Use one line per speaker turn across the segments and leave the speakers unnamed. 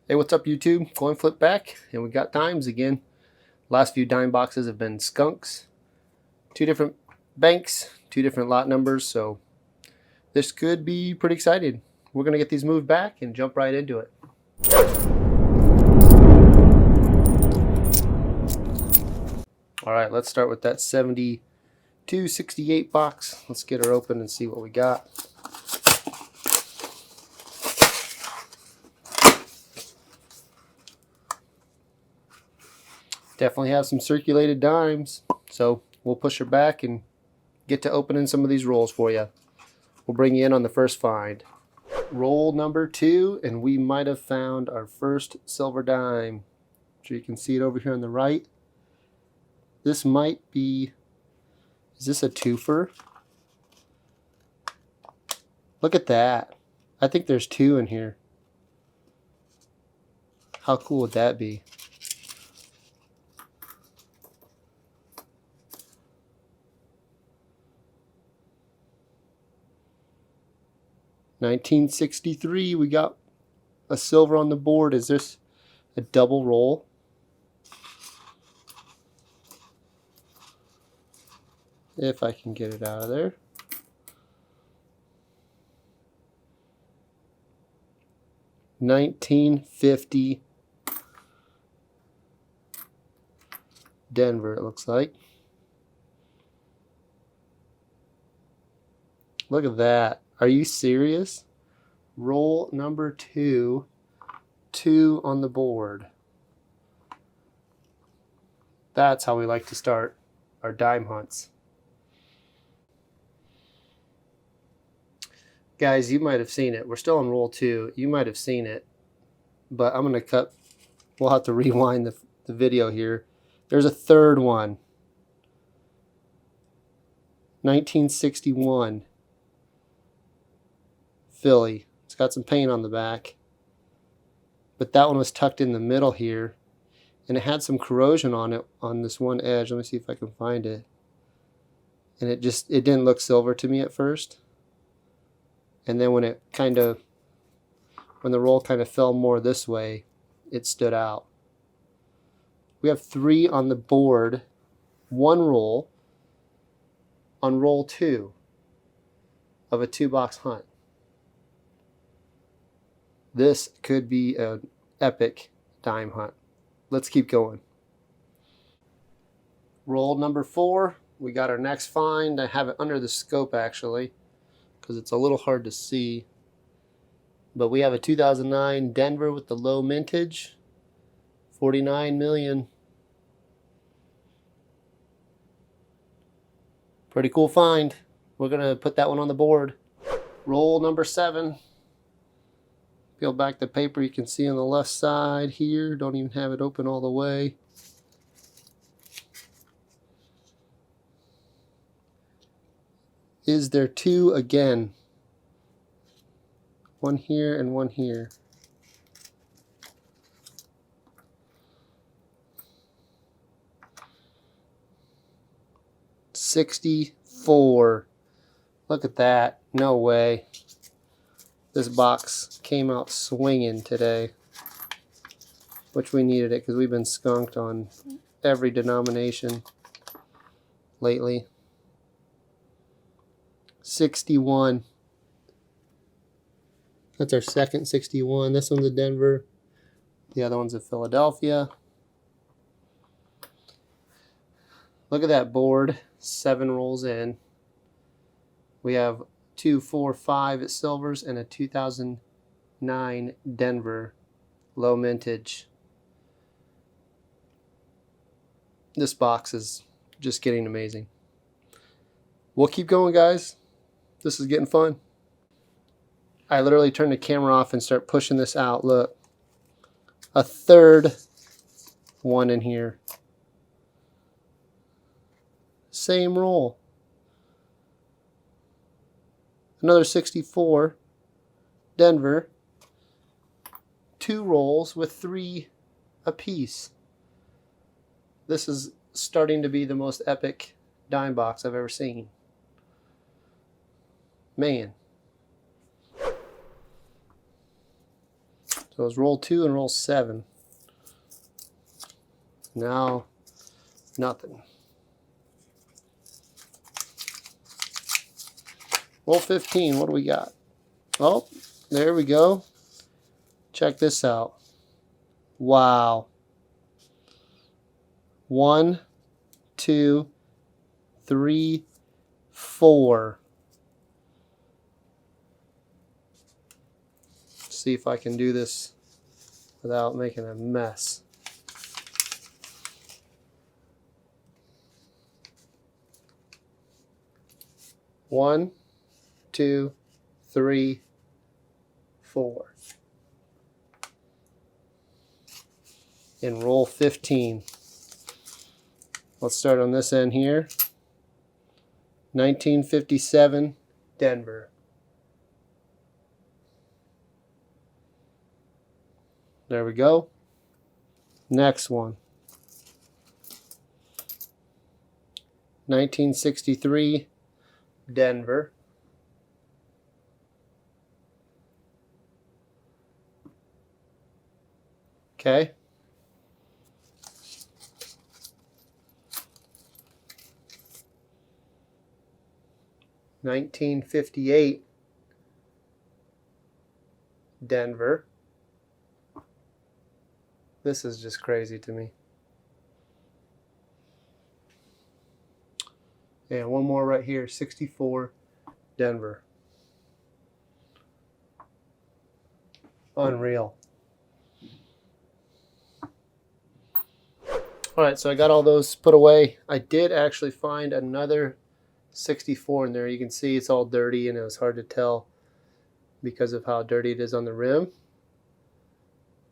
Hey, what's up YouTube? Coin flip back, and we got dimes again. Last few dime boxes have been skunks. Two different banks, two different lot numbers, so this could be pretty exciting. We're going to get these moved back and jump right into it. Alright, let's start with that 7268 box. Let's get her open and see what we got. Definitely have some circulated dimes, so we'll push her back and get to opening some of these rolls for you. We'll bring you in on the first find. Roll number 2, and we might have found our first silver dime. So you can see it over here on the right. This might be, is this a twofer? Look at that. I think there's two in here. How cool would that be? $19.63, we got a silver on the board. Is this a double roll? If I can get it out of there. $19.50 Denver, it looks like. Look at that. Are you serious? Roll number 2, 2 on the board. That's how we like to start our dime hunts. Guys, you might have seen it. We're still on roll 2. You might have seen it, but I'm going to cut. We'll have to rewind the video here. There's a third one. 1961. Philly. It's got some paint on the back. But that one was tucked in the middle here. And it had some corrosion on it on this one edge. Let me see if I can find it. And it didn't look silver to me at first. And then when the roll kind of fell more this way, it stood out. We have 3 on the board, 1 roll on roll 2 of a 2-box hunt. This could be an epic dime hunt. Let's keep going. Roll number 4. We got our next find. I have it under the scope actually, because it's a little hard to see. But we have a 2009 Denver with the low mintage. 49 million. Pretty cool find. We're going to put that one on the board. Roll number 7. Peel back the paper, you can see on the left side here. Don't even have it open all the way. Is there 2 again? One here and one here. $64. Look at that. No way. This box came out swinging today, which we needed it because we've been skunked on every denomination lately. 61. That's our second 61. This one's a Denver. The other one's a Philadelphia. Look at that board. 7 rolls in. We have 2, 4, 5 at silvers and a 2009 Denver low mintage. This box is just getting amazing. We'll keep going, guys. This is getting fun. I literally turn the camera off and start pushing this out. Look, a third one in here. Same roll. Another 64, Denver. 2 rolls with 3 apiece. This is starting to be the most epic dime box I've ever seen. Man. So it's roll 2 and roll 7. Now, nothing. Roll 15, what do we got? Oh, there we go. Check this out. Wow. 1, 2, 3, 4. Let's see if I can do this without making a mess. One, 2, 3, 4. And roll 15. Let's start on this end here. 1957, Denver. There we go. Next one. 1963, Denver. Okay. 1958, Denver. This is just crazy to me. And one more right here, 64, Denver. Unreal. All right, so I got all those put away. I did actually find another 64 in there. You can see it's all dirty and it was hard to tell because of how dirty it is on the rim.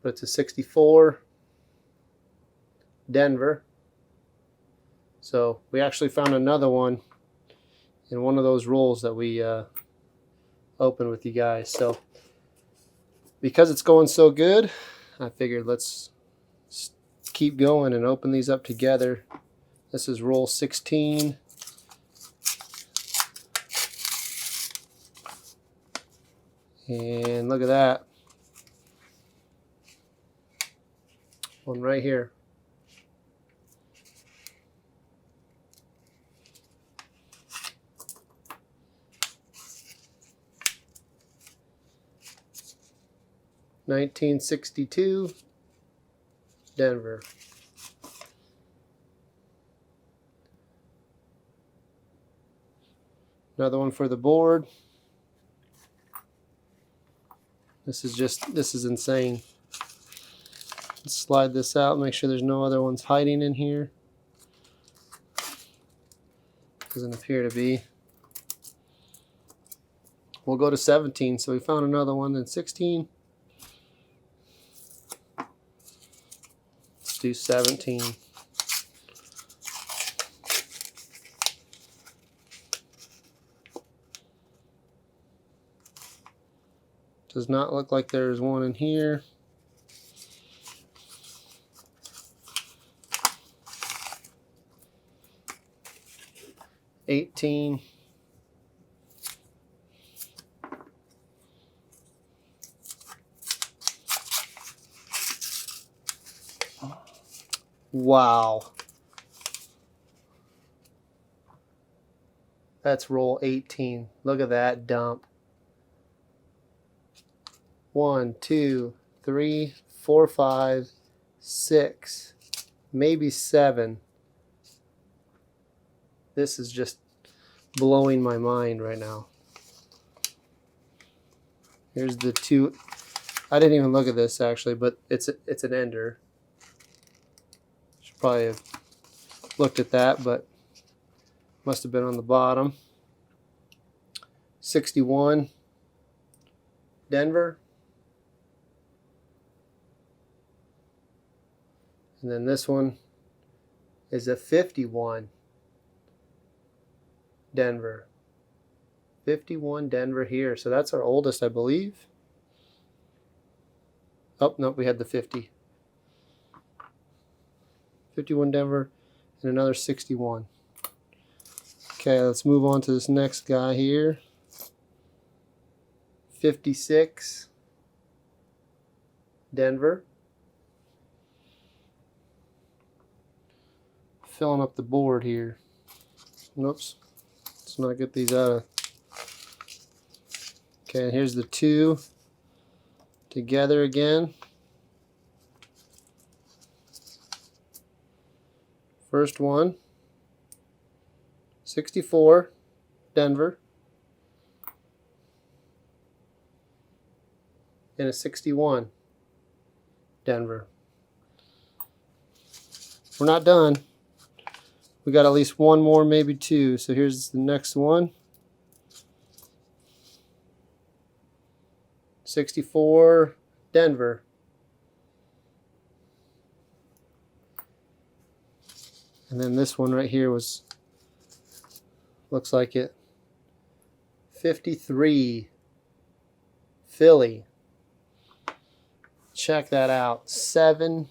But it's a 64 Denver. So we actually found another one in one of those rolls that we opened with you guys. So because it's going so good, I figured let's keep going and open these up together. This is roll 16. And look at that. One right here. $1962, Denver. Another one for the board. This is insane. Let's slide this out, make sure there's no other ones hiding in here. Doesn't appear to be. We'll go to 17, so we found another one, then 16. Let's do 17. Does not look like there's one in here. $18. Wow. That's roll 18. Look at that dump. 1, 2, 3, 4, 5, 6, maybe 7. This is just blowing my mind right now. Here's the two. I didn't even look at this actually, but it's an ender. Should probably have looked at that, but must have been on the bottom. 61, Denver. And then this one is a 51, Denver. 51 Denver here. So that's our oldest, I believe. Oh, no, we had the 50. 51 Denver and another 61. Okay, let's move on to this next guy here. 56 Denver. Filling up the board here. Oops. Let's not get these out of. Okay, here's the two together again. First one, 64, Denver. And a 61, Denver. We're not done. We got at least one more, maybe two. So here's the next one. 64, Denver. And then this one right here was, looks like it, 53, Philly. Check that out. 7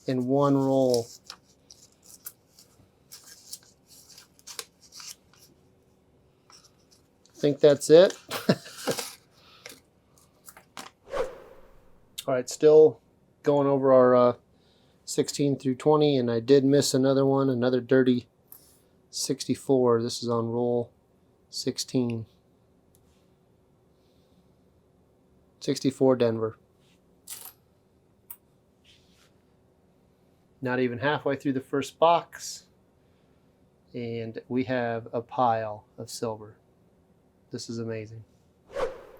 in one roll. I think that's it. All right, still going over our 16 through 20, and I did miss another one, another dirty 64. This is on roll 16. 64 Denver. Not even halfway through the first box, and we have a pile of silver. This is amazing.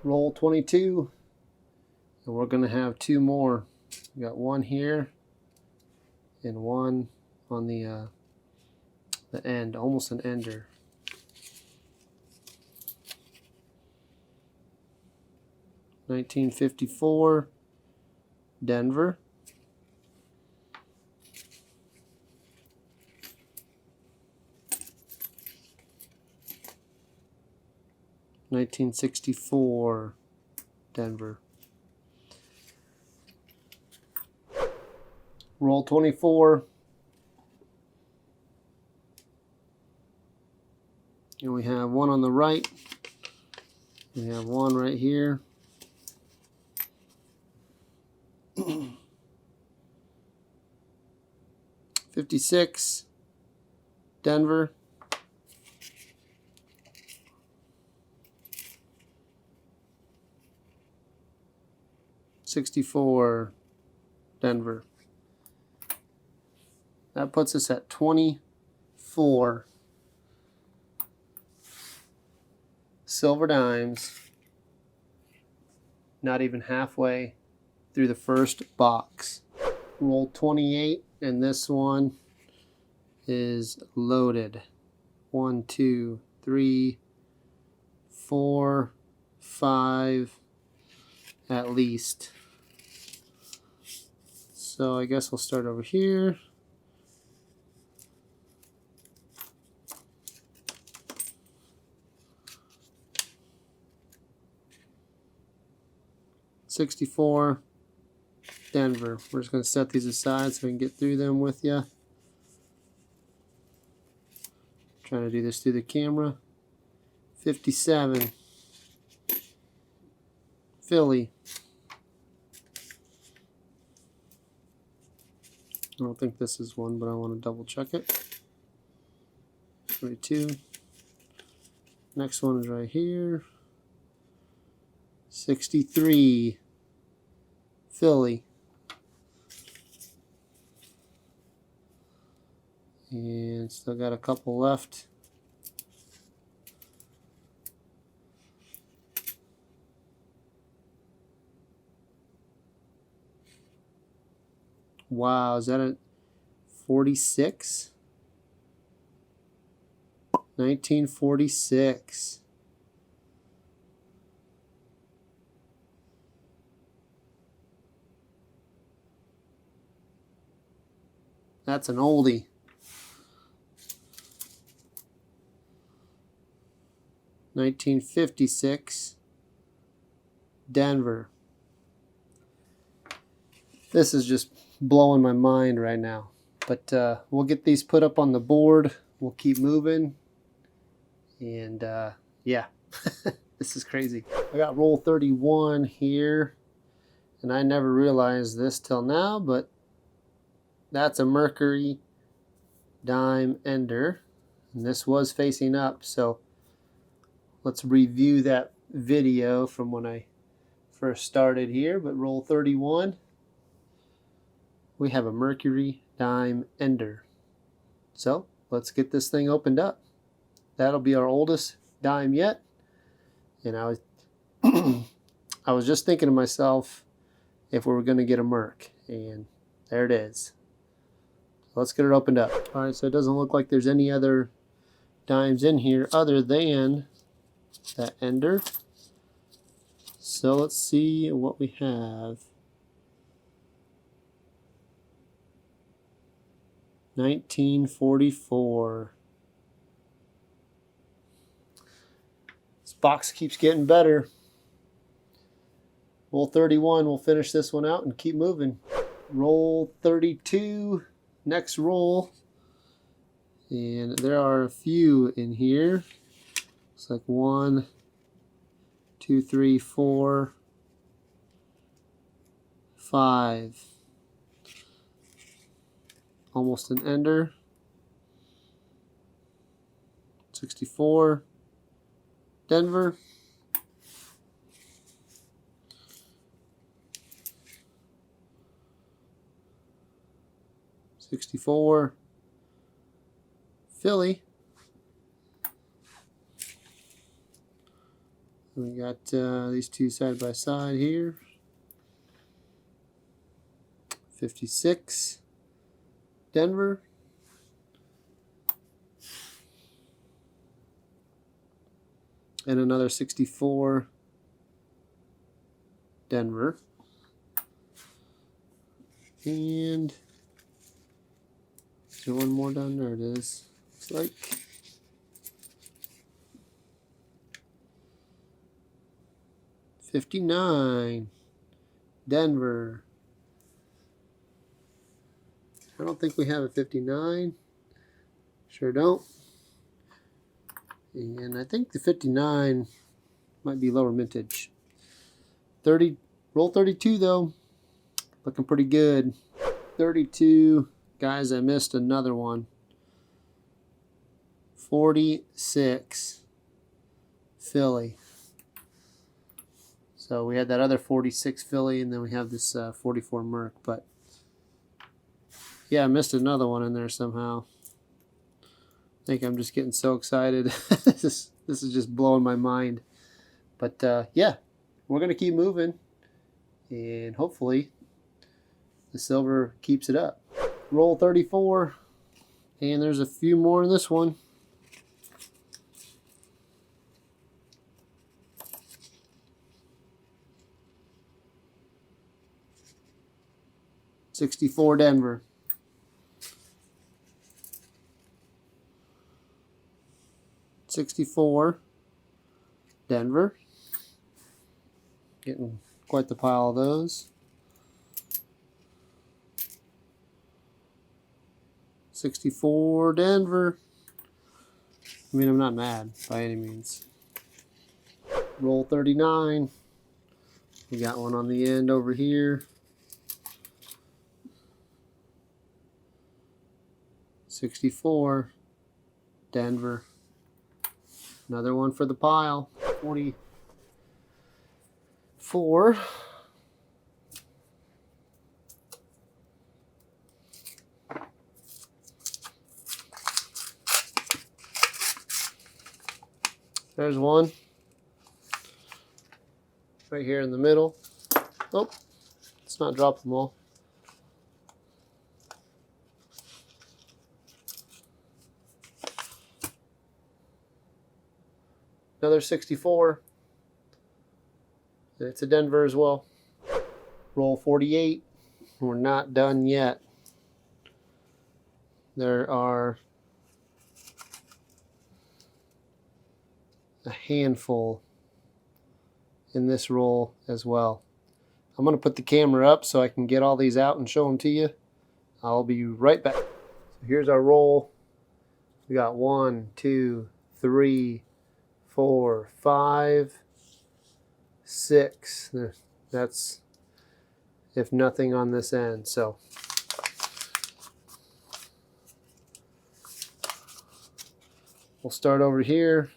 Roll 22, and we're going to have two more. We got one here and one on the end, almost an ender. $1954, Denver. $1964, Denver. Roll 24. And we have one on the right. We have one right here. $56, Denver. $64, Denver. That puts us at 24 silver dimes. Not even halfway through the first box. Roll 28, and this one is loaded. 1, 2, 3, 4, 5 at least. So I guess we'll start over here. $64, Denver. We're just going to set these aside so we can get through them with you. Trying to do this through the camera. 57, Philly. I don't think this is one, but I want to double check it. 22. Next one is right here. 63, Philly. And still got a couple left. Wow, is that a 46? 1946. That's an oldie. $1956, Denver. This is just blowing my mind right now. But we'll get these put up on the board. We'll keep moving. And yeah, this is crazy. I got roll 31 here. And I never realized this till now, but that's a Mercury dime ender. And this was facing up, so let's review that video from when I first started here. But roll 31, we have a Mercury dime ender. So let's get this thing opened up. That'll be our oldest dime yet. And I was just thinking to myself if we were going to get a Merc, and there it is. Let's get it opened up. All right, so it doesn't look like there's any other dimes in here other than that ender. So let's see what we have. 1944. This box keeps getting better. Roll 31, we'll finish this one out and keep moving. Roll 32, next roll. And there are a few in here. Looks like 1, 2, 3, 4, 5. Almost an ender. 64. Denver. 64. Philly. We got these two side by side here. 56. Denver. And another 64. Denver. And is there one more down there? It is. Looks like. $59. Denver. I don't think we have a 59. Sure don't. And I think the 59 might be lower mintage. 30. Roll 32 though. Looking pretty good. 32. Guys, I missed another one. 46. Philly. So we had that other 46 Philly, and then we have this 44 Merc. But yeah, I missed another one in there somehow. I think I'm just getting so excited. this is just blowing my mind. But yeah, we're going to keep moving. And hopefully the silver keeps it up. Roll 34. And there's a few more in this one. $64 Denver. 64 Denver. Getting quite the pile of those. 64 Denver. I mean, I'm not mad by any means. Roll 39. We got one on the end over here. 64 Denver. Another one for the pile. 44. There's one. Right here in the middle. Oh, let's not drop them all. Another 64. It's a Denver as well. Roll 48. We're not done yet. There are a handful in this roll as well. I'm going to put the camera up so I can get all these out and show them to you. I'll be right back. So here's our roll. We got 1, 2, 3, 4, 5, 6. That's if nothing on this end. So we'll start over here.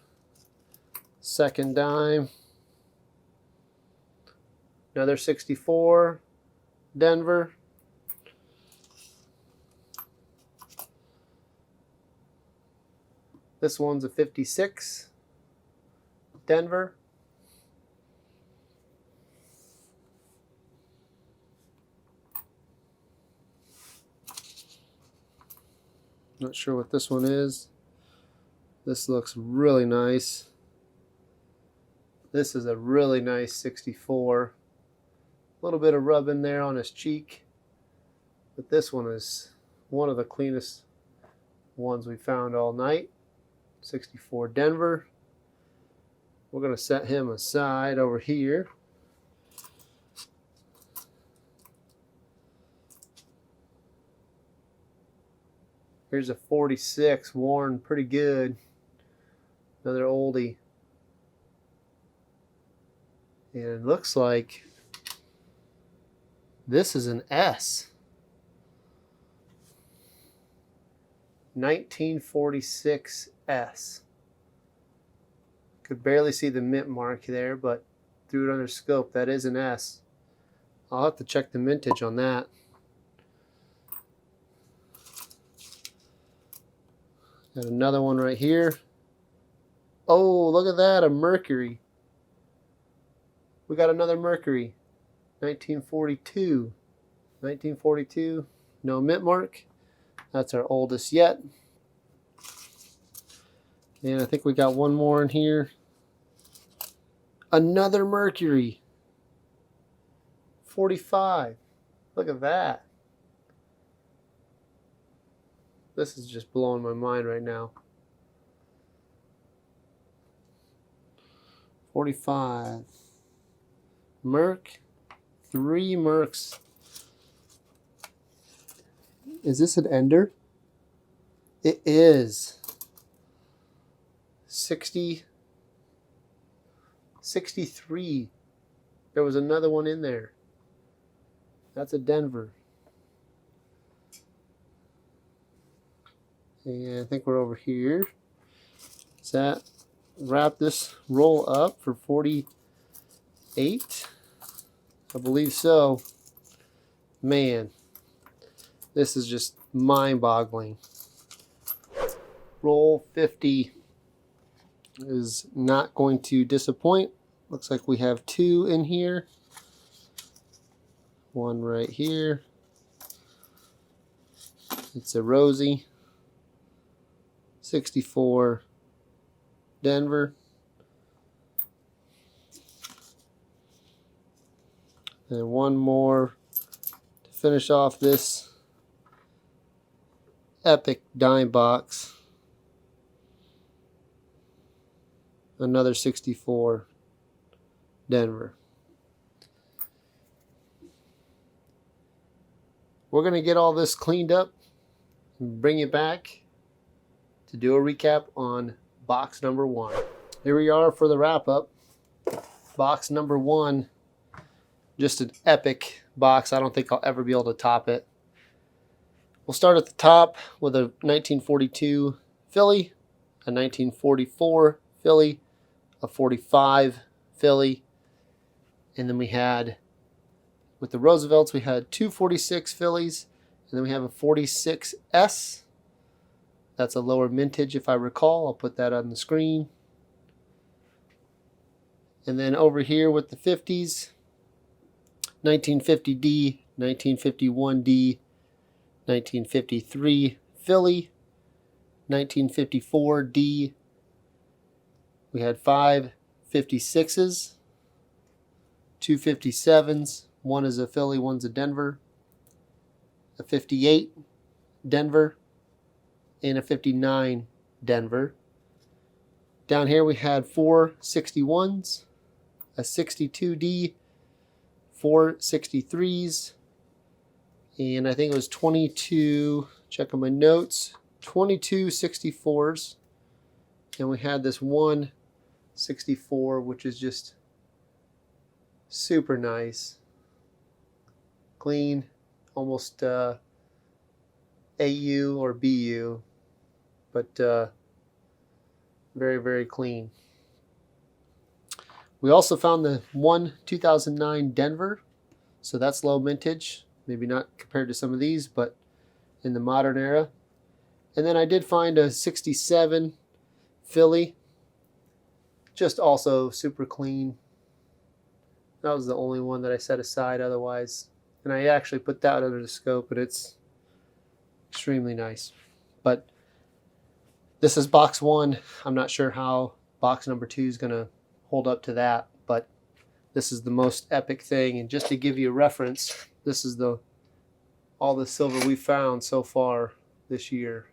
Second dime. Another 64, Denver. This one's a 56, Denver. Not sure what this one is. This looks really nice. This is a really nice 64. A little bit of rub in there on his cheek. But this one is one of the cleanest ones we found all night. 64 Denver. We're going to set him aside over here. Here's a 46, worn pretty good. Another oldie. And it looks like this is an S. 1946 S. Could barely see the mint mark there, but through it under scope, that is an S. I'll have to check the mintage on that. Got another one right here. Oh, look at that, a Mercury. We got another Mercury. 1942. 1942. No mint mark. That's our oldest yet. And I think we got one more in here. Another Mercury. 45. Look at that. This is just blowing my mind right now. 45. Merc. 3 Mercs. Is this an ender? It is. 60. 63. There was another one in there. That's a Denver. And I think we're over here. Does that wrap this roll up for 48? I believe so. Man, this is just mind-boggling. Roll 50 is not going to disappoint. Looks like we have 2 in here. One right here. It's a Rosie. 64 Denver. And one more to finish off this epic dime box. Another 64 Denver. We're going to get all this cleaned up and bring it back to do a recap on box number 1. Here we are for the wrap up. Box number 1. Just an epic box. I don't think I'll ever be able to top it. We'll start at the top with a 1942 Philly, a 1944 Philly, a 45 Philly, and then we had, with the Roosevelts, we had 2 46 Phillies, and then we have a 46S. That's a lower mintage if I recall. I'll put that on the screen. And then over here with the 50s, 1950D, 1951D, 1953 Philly, 1954D. We had 5 56s, 2 57s. One is a Philly, one's a Denver. A 58 Denver, and a 59 Denver. Down here we had 4 61s, a 62D, 4 63s, and I think it was 22, checking my notes, 22 64s, and we had this one 64, which is just super nice. clean, almost AU or BU, but very, very clean. We also found the 2009 Denver, so that's low mintage, maybe not compared to some of these, but in the modern era. And then I did find a 67 Philly, just also super clean. That was the only one that I set aside otherwise. And I actually put that under the scope, and it's extremely nice. But this is box 1. I'm not sure how box number 2 is going to hold up to that, but this is the most epic thing. And just to give you a reference, this is all the silver we found so far this year.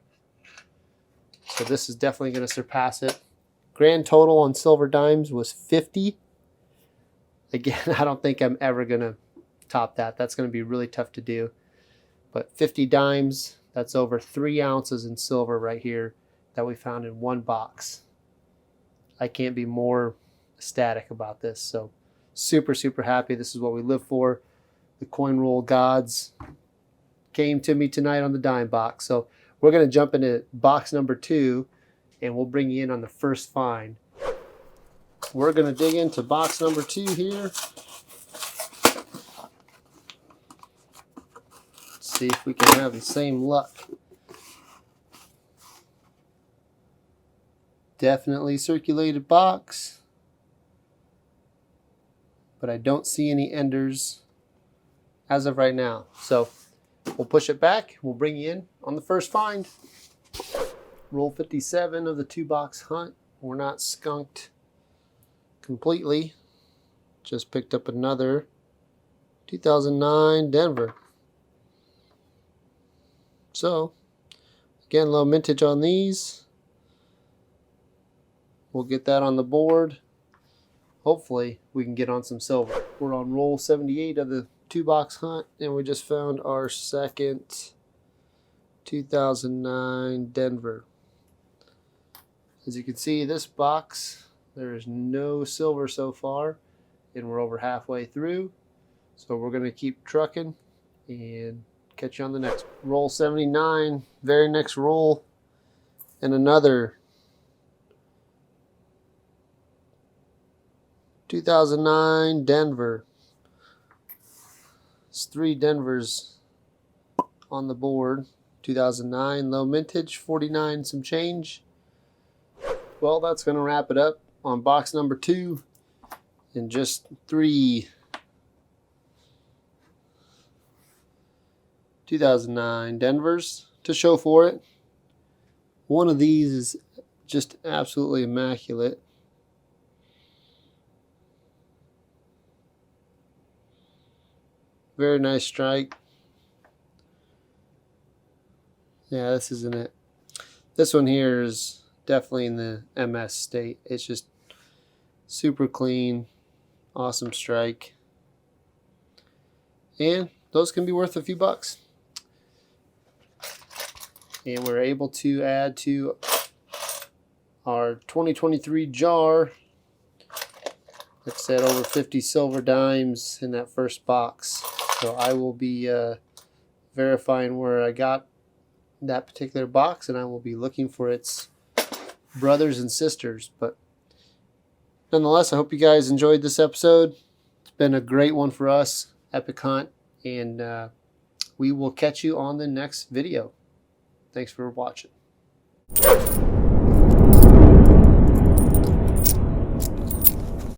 So this is definitely going to surpass it. Grand total on silver dimes was 50. Again, I don't think I'm ever going to top that. That's going to be really tough to do. But 50 dimes, that's over 3 ounces in silver right here that we found in one box. I can't be more ecstatic about this. So super, super happy. This is what we live for. The coin roll gods came to me tonight on the dime box. So we're going to jump into box number 2, and we'll bring you in on the first find. We're going to dig into box number 2 here. See if we can have the same luck. Definitely circulated box, but I don't see any enders as of right now. So we'll push it back. We'll bring you in on the first find. Roll 57 of the 2-box hunt. We're not skunked completely. Just picked up another 2009 Denver. So again, low mintage on these. We'll get that on the board. Hopefully we can get on some silver. We're on roll 78 of the 2-box hunt, and we just found our second 2009 Denver. As you can see, this box, there is no silver so far, and we're over halfway through. So we're going to keep trucking and catch you on the next roll 79. Very next roll, and another 2009 Denver. It's 3 Denvers on the board. 2009 low mintage, 49 some change. Well, that's going to wrap it up on box number 2 in just 3 2009 Denvers to show for it. One of these is just absolutely immaculate. Very nice strike. Yeah, this isn't it. This one here is definitely in the MS state. It's just super clean, awesome strike. And those can be worth a few bucks. And we're able to add to our 2023 jar. Like I said, over 50 silver dimes in that first box. So I will be verifying where I got that particular box, and I will be looking for its brothers and sisters. But nonetheless, I hope you guys enjoyed this episode. It's been a great one for us, epic hunt, and we will catch you on the next video. Thanks for watching.